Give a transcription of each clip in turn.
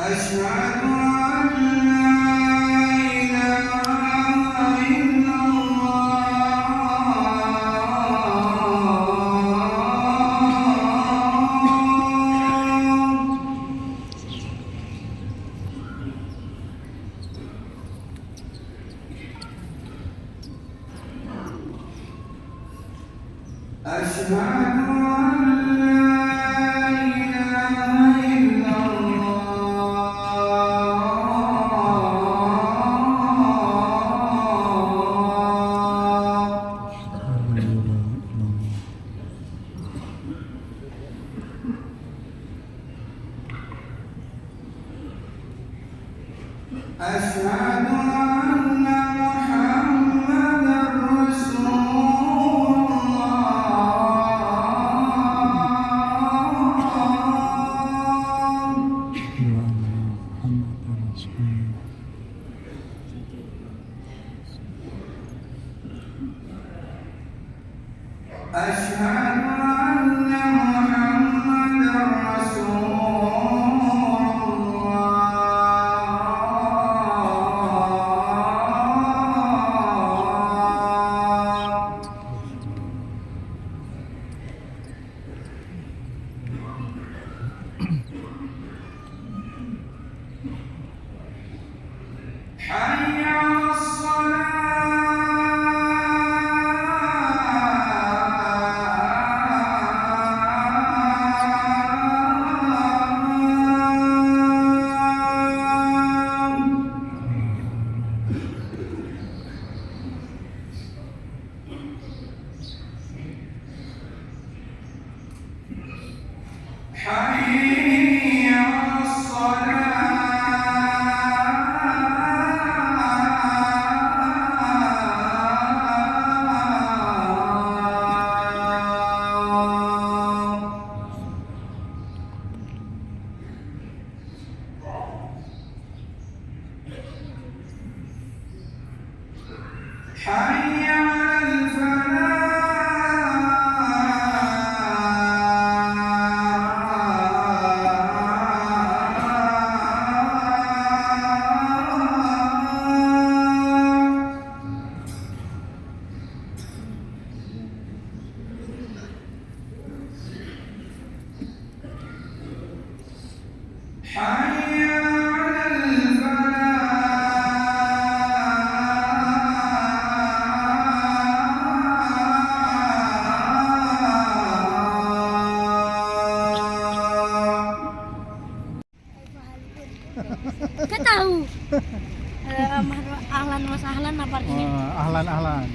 أشهد أن لا إله إلا الله أشهد أشهد أن محمدًا رسول أشهد أن محمدًا رسول حي على حي على حي على حي على Kita tahu. Ahlan was ahlan apa artinya? Ahlan. Ahlan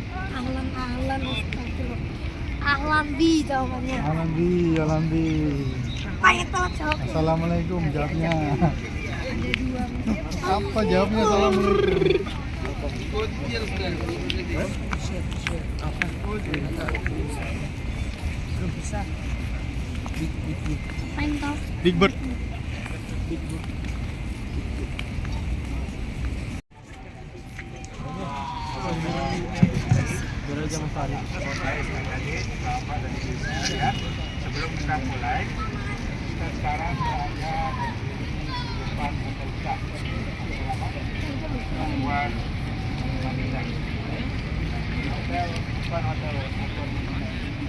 astagfirullah. Ahlan bi jawabannya. Ahlan bi. Pakai telat jawab. Assalamualaikum jawabnya. Ada dua. Apa jawabnya assalamualaikum? Belum bisa. Paling tahu. Big Bird. Sebelum kita mulai, kita sekarang berada di depan hotel Kak Pelabuhan Madinah. Di hotel depan hotel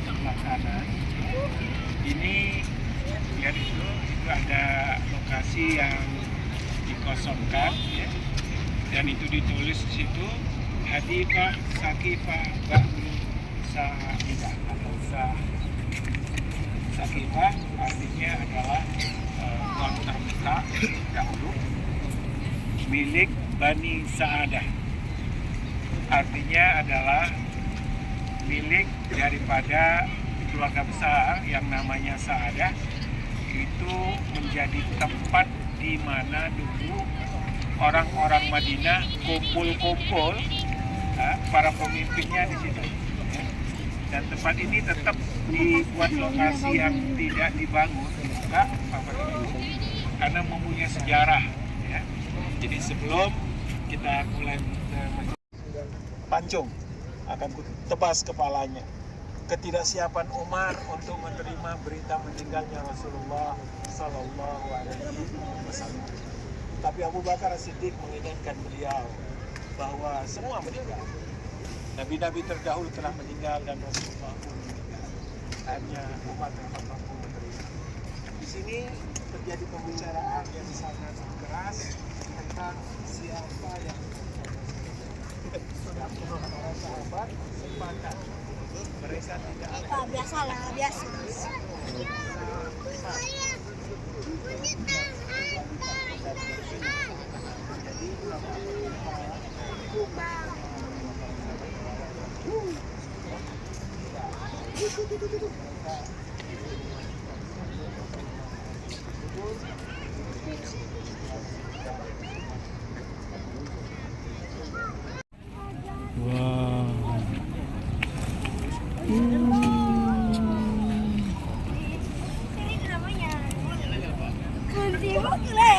sebelah sana. Ini lihat itu ada lokasi yang dikosongkan, ya. Dan itu ditulis di situ Hadifah Sakifah Ba'du Sa'idah atau Sakifah artinya adalah kota Mekah dahulu milik Bani Sa'adah, artinya adalah milik daripada keluarga besar yang namanya Sa'adah. Itu menjadi tempat di mana dulu orang-orang Madinah kumpul-kumpul, para pemimpinnya di situ. Dan tempat ini tetap dibuat lokasi yang tidak dibangun, karena mempunyai sejarah. Ya. Jadi sebelum kita mulai pancung, akan tebas kepalanya. Ketidaksiapan Umar untuk menerima berita meninggalnya Rasulullah Sallallahu Alaihi Wasallam. Tapi Abu Bakar As-Siddiq mengingatkan beliau bahwa semua meninggal. Nabi-nabi terdahulu telah meninggal dan Rasulullah pun meninggal. Hanya umat Muhammad pun menerima. Di sini terjadi pembicaraan yang sangat keras tentang siapa yang dan para sahabat sepakat mereka tidak akan Biasalah, biasa. Wow. Ini namanya kunci bukle.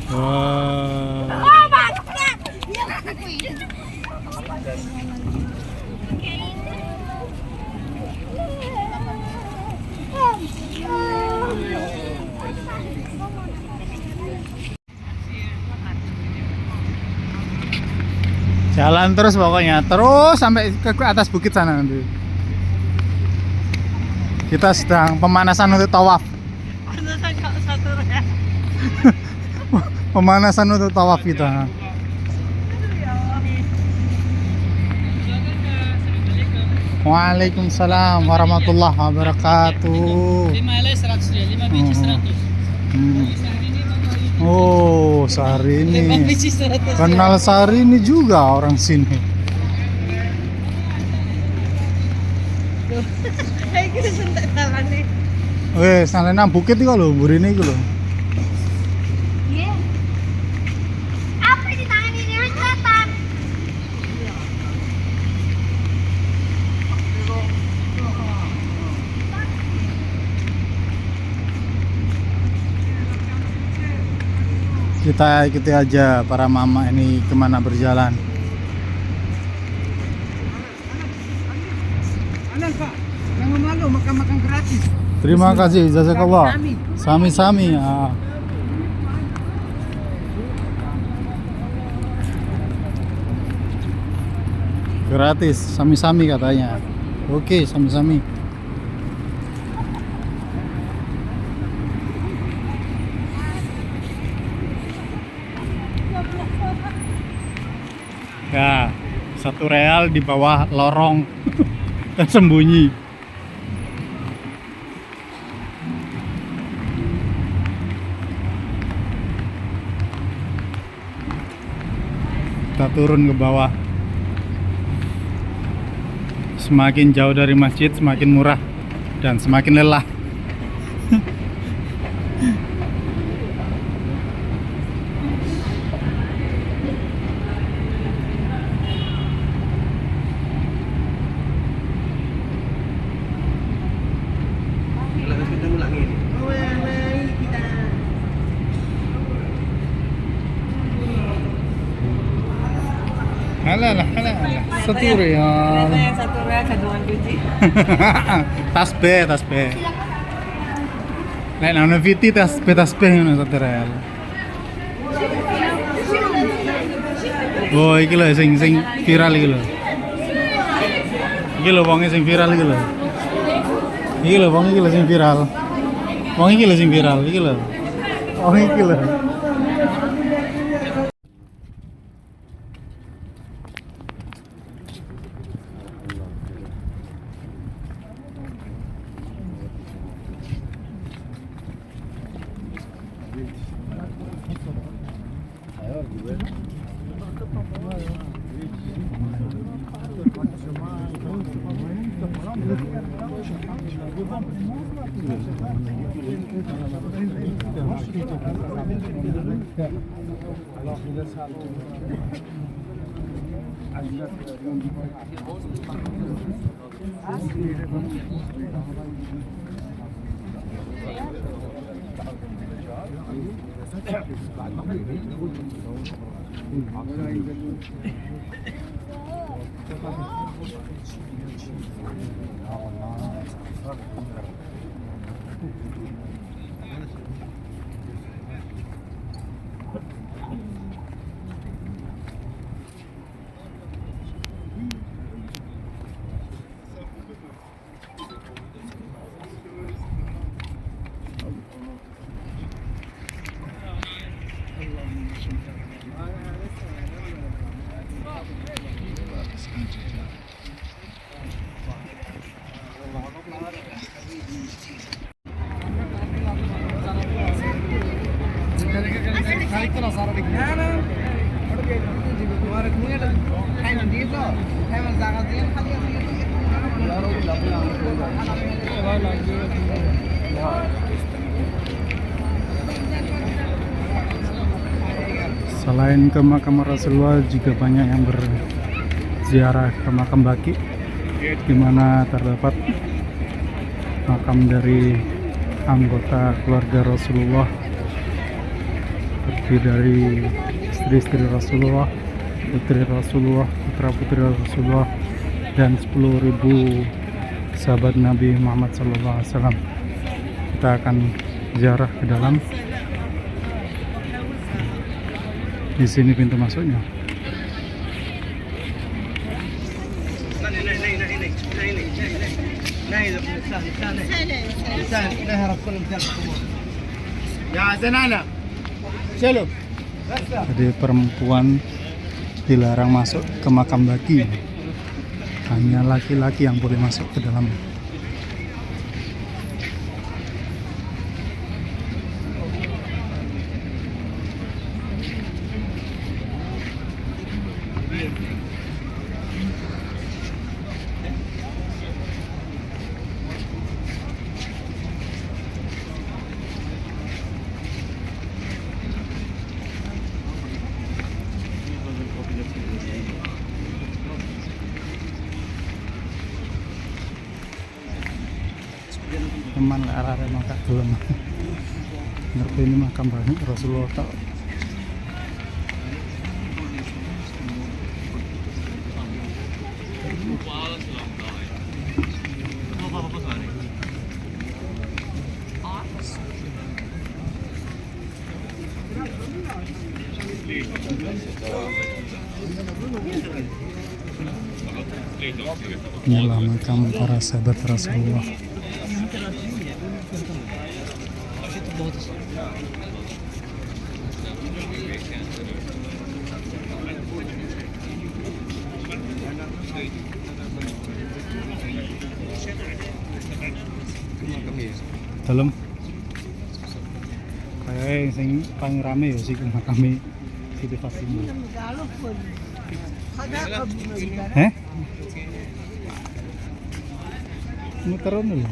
Wow. Oh, banget. Jalan terus pokoknya, terus sampai ke atas bukit sana nanti. Kita sedang pemanasan untuk tawaf. Pemanasan untuk tawaf kita. Waalaikumsalam warahmatullahi wabarakatuh. 5 helai 100 dia, 5 biji 100. Oh, Syahrini. 5 biji 100. Kenal Syahrini juga orang sini. Kayak gitu sentak tangan nih. Wes, nang bukit iki lho, burine iki lho. Iya. Apa di tangan ini kelihatan? Kita ikuti aja para mama ini kemana berjalan. Anak Pak, jangan malu makan-makan gratis. Terima kasih, jazakallah. Sami-sami. Gratis, sami-sami katanya. Oke, sami-sami. Ya, 1 real di bawah lorong dan sembunyi. Kita turun ke bawah. Semakin jauh dari masjid, semakin murah dan semakin lelah. Halah. 1 real. Yang 1 real kandungan biji. Tasbih. Nek nang Viti tasbih ngono 1 real. Oh, iki lho sing viral iki lho. Iki lho wong sing viral iki lho. Iki lho wong iki lho sing viral. Wong iki lho sing viral iki lho. Wong iki lho. Selain ke makam Rasulullah, juga banyak yang berziarah ke makam Baqi, di mana terdapat makam dari anggota keluarga Rasulullah, seperti dari istri-istri Rasulullah, putri Rasulullah, putra-putri Rasulullah, dan 10.000 sahabat Nabi Muhammad SAW. Kita akan ziarah ke dalam. Di sini pintu masuknya. Jadi perempuan dilarang masuk ke makam Baqi. Hanya laki-laki yang boleh masuk ke dalam. Teman arah-arah mangkak belum ngerti ini makam banyak Rasulullah tak. Inilah makam para sahabat Rasulullah. Dalam kayak sing paling rame ya sih makame Siti Fatimah. Muteran lho.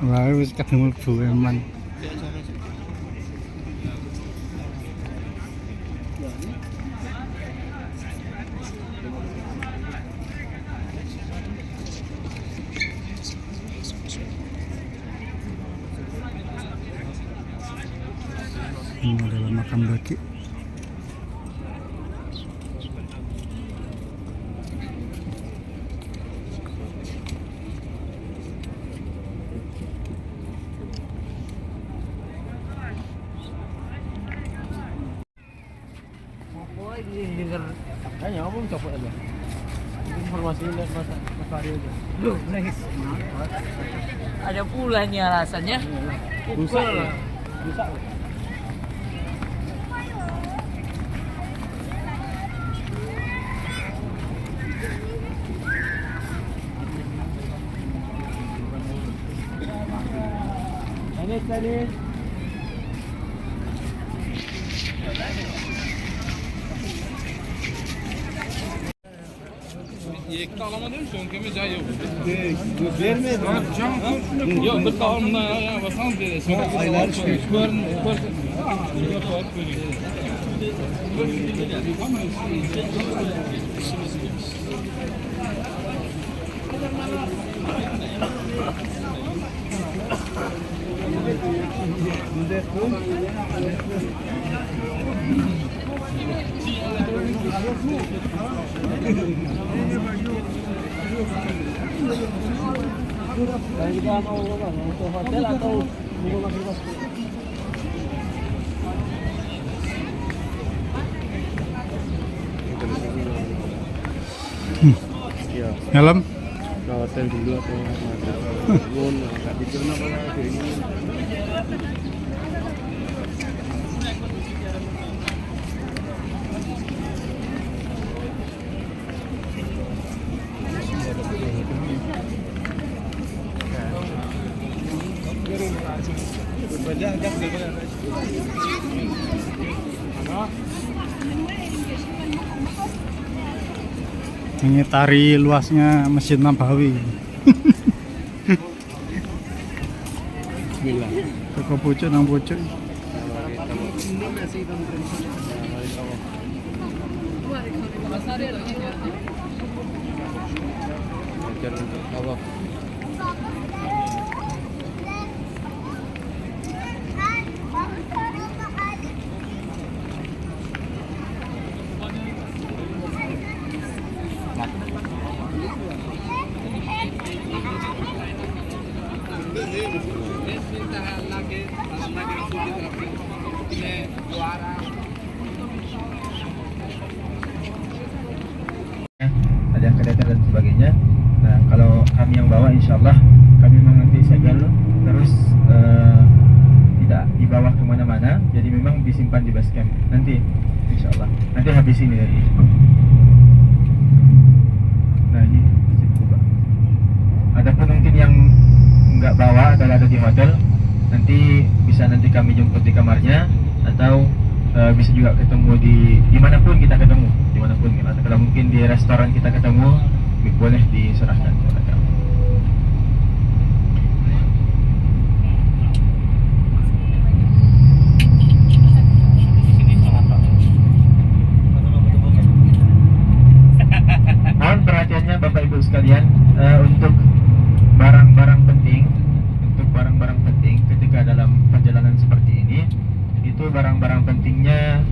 Lah wis kadung mlebu eman. Ini adalah makam Baqi. Kayaknya ngomong copot aja. Informasi lihat Mas Aryo aja. Loh, nice. Ada pula nih alasannya. Rusak lah. Rusak. Ini. एक तालामा देऊ चौके में जाइयो देर में यो बताओ ना यहाँ बसाऊं दे ऊपर Kita mau ke hotel atau mau makan di pos? Helm? Ke hotel dulu atau nggak pikir apa ini. Mengitari luasnya Masjid Nabawi. Bismillah. Toko pucuk nang pucuk. Allah. Ada yang kereta dan sebagainya. Nah, kalau kami yang bawa, insya Allah kami mengambil segel terus tidak dibawa kemana-mana. Jadi memang disimpan di base camp. Nanti, insya Allah. Nanti habis ini nanti. Nah, ini Masjid Kuba. Adapun mungkin yang nggak bawa atau ada di hotel, nanti bisa nanti kami jemput di kamarnya atau bisa juga ketemu dimanapun kita ketemu, dimanapun. Kalau mungkin di restoran kita ketemu, boleh diserahkan kepada kami. Mohon perhatiannya Bapak Ibu sekalian, untuk barang-barang penting ketika dalam perjalanan seperti ini, itu barang-barang pentingnya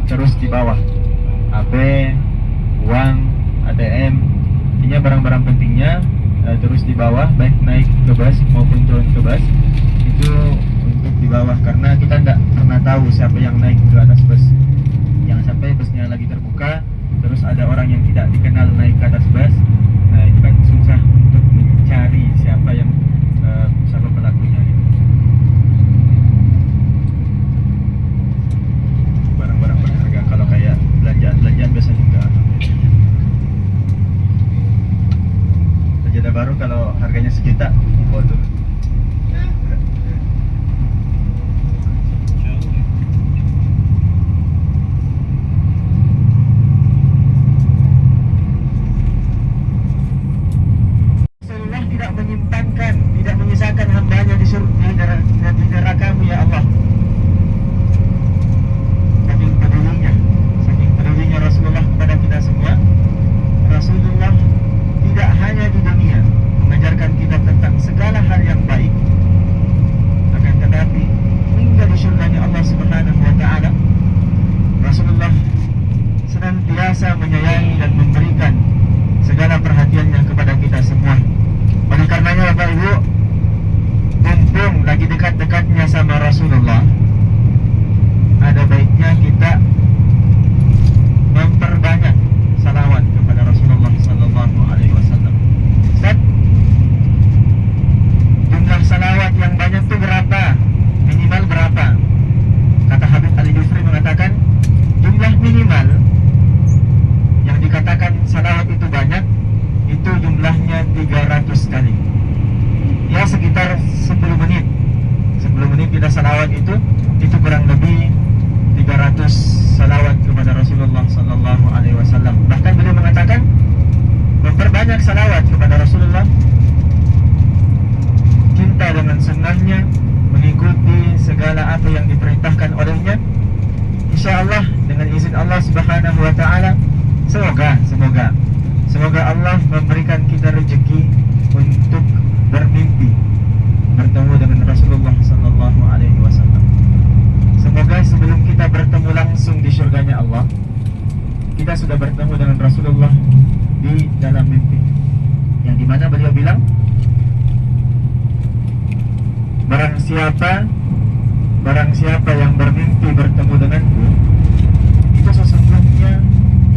terus di bawah. HP, uang, ATM, intinya barang-barang pentingnya terus di bawah, baik naik ke bus maupun turun ke bus, itu untuk di bawah, karena kita tidak pernah tahu siapa yang naik ke atas bus. Jangan sampai busnya lagi terbuka, terus ada orang yang tidak dikenal naik ke atas bus. Nah, itu kan susah untuk mencari siapa yang siapa pelakunya gitu. Barang-barang berharga, kalau kayak belanjaan biasanya enggak. Sajadah baru kalau harganya sejuta, difoto. Rasulullah tidak menyimpankan, tidak menyisakan hambanya di neraka-Mu ya Allah. Saking pedulinya Rasulullah kepada kita semua. Rasulullah tidak hanya di dunia mengajarkan kita tentang segala hal yang baik, akan tetapi hingga di surganya Allah Subhanahu wa Ta'ala, Rasulullah senantiasa menyayangi dan memberikan segala perhatiannya kepada kita semua. Oleh karenanya Bapak Ibu, mumpung lagi dekat-dekatnya sama Rasulullah, ada baiknya kita memperbanyak salawat kepada Rasulullah Sallallahu Alaihi Wasallam. Ustaz, jumlah salawat yang banyak itu berapa? Minimal berapa? Kata Habib Ali Jufri mengatakan, jumlah minimal yang dikatakan salawat itu banyak, itu jumlahnya 300 kali. Ya, sekitar 10 menit. 10 menit kita salawat itu kurang lebih 300 salawat kepada Rasulullah Sallallahu Alaihi Wasallam. Bahkan beliau mengatakan, memperbanyak salawat kepada Rasulullah, cinta dengan sunnahnya, mengikuti segala apa yang diperintahkan olehnya, insya Allah dengan izin Allah Subhanahu Wa Ta'ala, semoga Allah memberikan kita rezeki untuk bermimpi bertemu dengan Rasulullah Sallallahu Alaihi Wasallam. Semoga sebelum kita bertemu langsung di surganya Allah, kita sudah bertemu dengan Rasulullah di dalam mimpi, yang dimana beliau bilang, barang siapa yang bermimpi bertemu denganku, itu sesungguhnya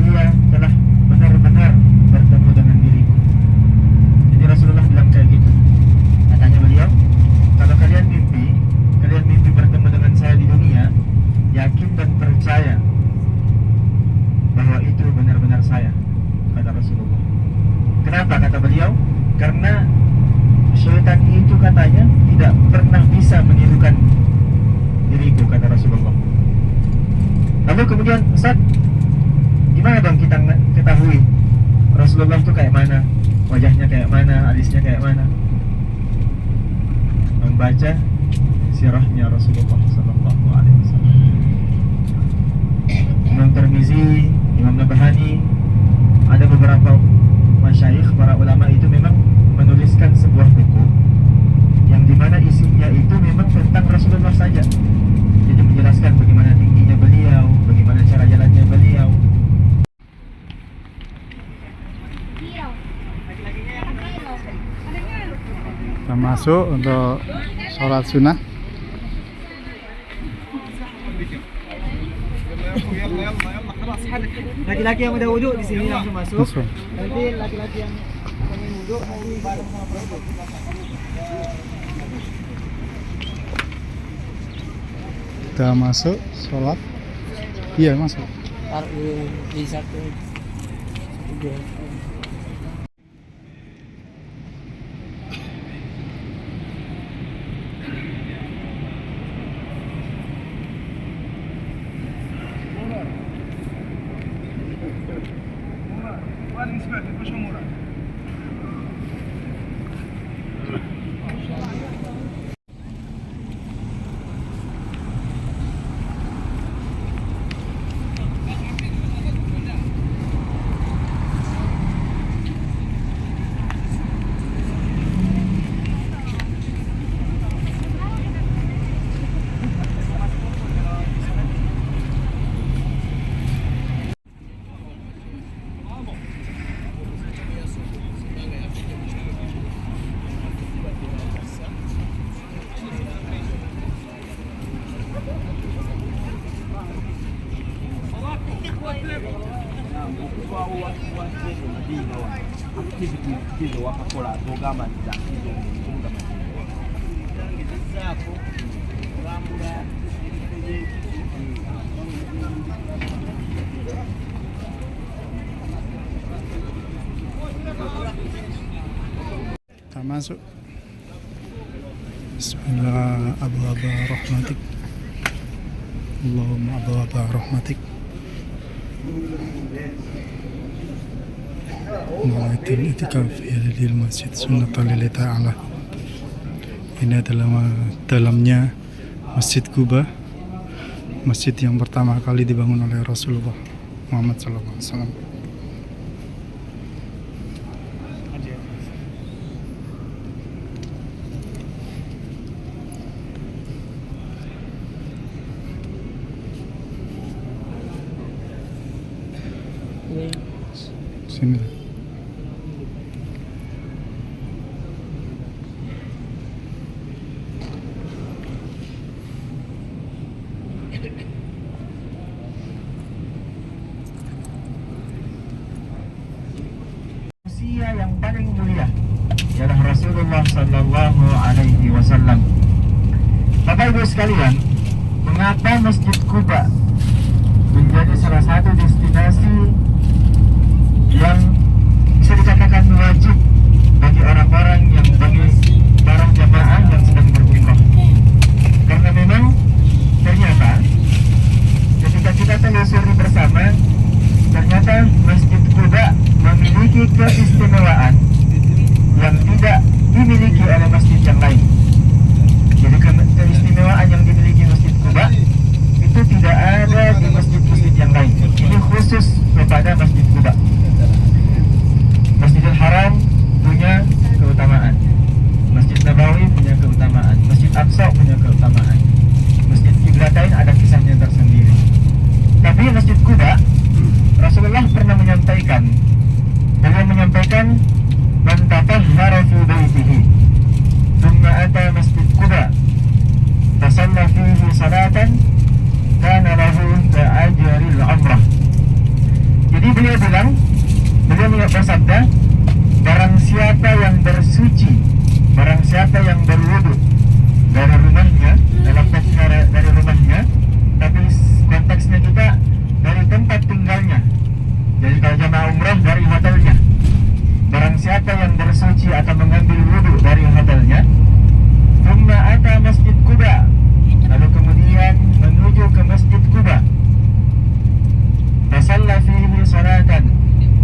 ia telah benar-benar bertemu dengan diriku. Jadi Rasulullah bilang kayak gitu. Katanya beliau, kalau kalian mimpi bertemu dengan saya di dunia, yakin dan percaya bahwa itu benar-benar saya, kata Rasulullah. Kenapa kata beliau? Karena syaitan itu katanya tidak pernah bisa menirukan diriku, kata Rasulullah. Lalu kemudian, Ustaz, gimana dong kita ketahui Rasulullah itu kayak mana, wajahnya kayak mana, alisnya kayak mana? Membaca sirahnya Rasulullah Sallallahu Alaihi Wasallam. Imam Tirmizi, Imam Nabhani, ada beberapa masyayikh, para ulama itu memang menuliskan sebuah buku yang dimana isinya itu memang tentang Rasulullah saja. Jadi menjelaskan bagaimana tingginya beliau, bagaimana cara jalannya beliau. Kita masuk untuk sholat sunnah. Laki-laki yang udah wudhu di sini langsung masuk. Masuk. Nanti laki-laki yang pengen wudhu nanti bareng sama perempuan. Kita masuk sholat. Iya masuk. Taruh di satu dua. Kita masuk. Bismillah, abwaba rahmatik. Allahumma abwaba rahmatik. Nawaitul itikaf fi hadhil masjid sunnatan lillahi ta'ala. Ini adalah dalamnya Masjid Quba, masjid yang pertama kali dibangun oleh Rasulullah Muhammad SAW. Sini. Manusia yang paling mulia ialah Rasulullah Sallallahu Alaihi Wasallam. Bapak Ibu sekalian, mengapa Masjid Quba menjadi salah satu destinasi yang bisa dikatakan wajib bagi orang-orang yang bagi para jamaah yang sedang berumrah? Karena memang ternyata ketika kita telusuri bersama, ternyata Masjid Quba memiliki keistimewaan yang tidak dimiliki oleh masjid yang lain. Jadi keistimewaan yang dimiliki Masjid Quba itu tidak ada di masjid-masjid yang lain. Ini khusus kepada Masjid Quba. Masjidil Haram punya keutamaan, Masjid Nabawi punya keutamaan, Masjid Aqsa punya keutamaan, Masjid Qiblatain ada kisahnya tersendiri. Tapi Masjid Quba Rasulullah pernah menyampaikan, beliau menyampaikan, man tatahhara fi baitihi thumma ata masjid Quba fasalla fihi salatan kana lahu ka'ajril umrah. Jadi beliau bersabda, barang siapa yang bersuci, barang siapa yang berwudu dari rumahnya, dalam teks dari rumahnya, tapi konteksnya kita dari tempat tinggalnya. Jadi kalau jamaah umrah dari hotelnya, barang siapa yang bersuci atau mengambil wudu dari hotelnya, thumma ata masjid Quba, lalu kemudian menuju ke masjid Quba, fasalla fihi salatan,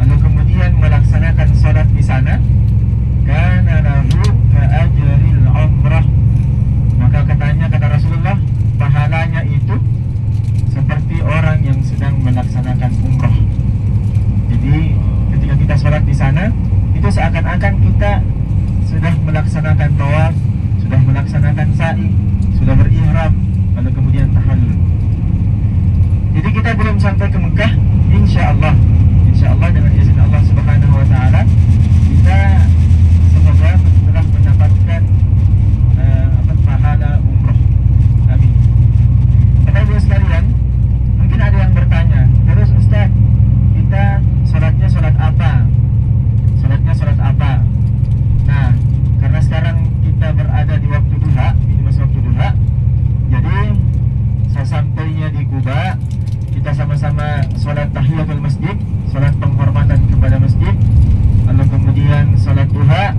lalu kemudian melaksanakan salat di sana, kana lahu ka'ajril umrah, maka kata Rasulullah, pahalanya itu seperti orang yang sedang melaksanakan umrah. Jadi ketika kita sholat di sana, itu seakan-akan kita sudah melaksanakan tawaf, sudah melaksanakan sa'i, sudah berihram, lalu kemudian tahallul. Jadi kita belum sampai ke Mekah, insya Allah dengan izin Allah Subhanahu Wa Taala, kita semoga telah mendapatkan pahala umrah. Amin. Bapak Ibu sekalian, mungkin ada yang bertanya, terus Ustaz, kita sholatnya sholat apa? Nah, karena sekarang kita berada di waktu duha, ini masih waktu duha, jadi sesampainya di Kuba, kita sama-sama sholat tahiyatul masjid, sholat penghormatan kepada masjid, lalu kemudian sholat duha,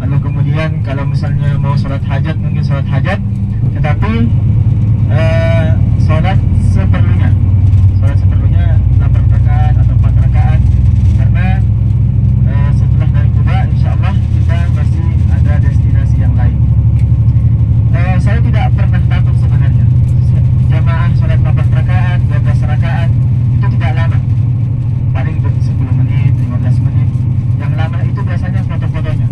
lalu kemudian kalau misalnya mau sholat hajat, mungkin sholat hajat, tetapi sholat seperlunya 8 rakaat atau 4 rakaat, karena setelah dari Kuba insyaallah kita masih ada destinasi yang lain. Saya tidak pernah takut sebenarnya. Jamaah sholat 8 rakaat, 12 rakaat itu tidak lama, paling 10 menit, 15 menit. Yang lama itu biasanya foto-fotonya.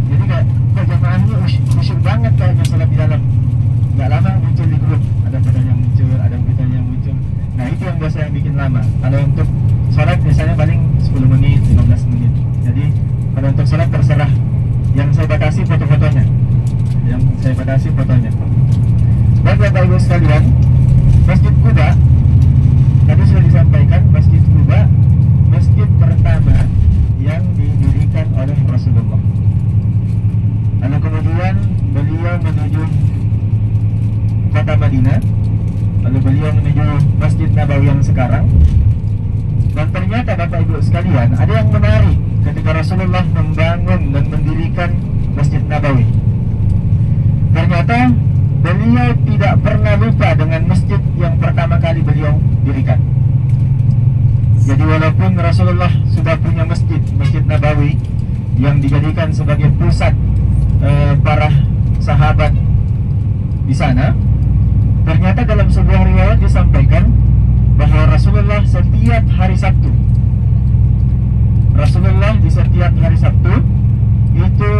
Jadi kok jamaahnya khusyuk banget kayaknya sholat di dalam. Gak lama muncul di grup, ada fotonya muncul, ada beritanya muncul. Nah itu yang biasa yang bikin lama. Kalau untuk sholat biasanya paling 10 menit, 15 menit. Jadi kalau untuk sholat terserah. Yang saya batasi foto-fotonya. Baik Bapak Ibu sekalian, Masjid Quba tadi sudah disampaikan, Masjid Quba masjid pertama yang didirikan oleh Rasulullah. Lalu kemudian beliau menuju kota Madinah, lalu beliau menuju Masjid Nabawi yang sekarang. Dan ternyata Bapak Ibu sekalian, ada yang menarik ketika Rasulullah membangun dan mendirikan Masjid Nabawi. Ternyata beliau tidak pernah lupa dengan masjid yang pertama kali beliau dirikan. Jadi walaupun Rasulullah sudah punya Masjid Nabawi yang dijadikan sebagai pusat para sahabat di sana, ternyata dalam sebuah riwayat disampaikan bahwa Rasulullah di setiap hari Sabtu itu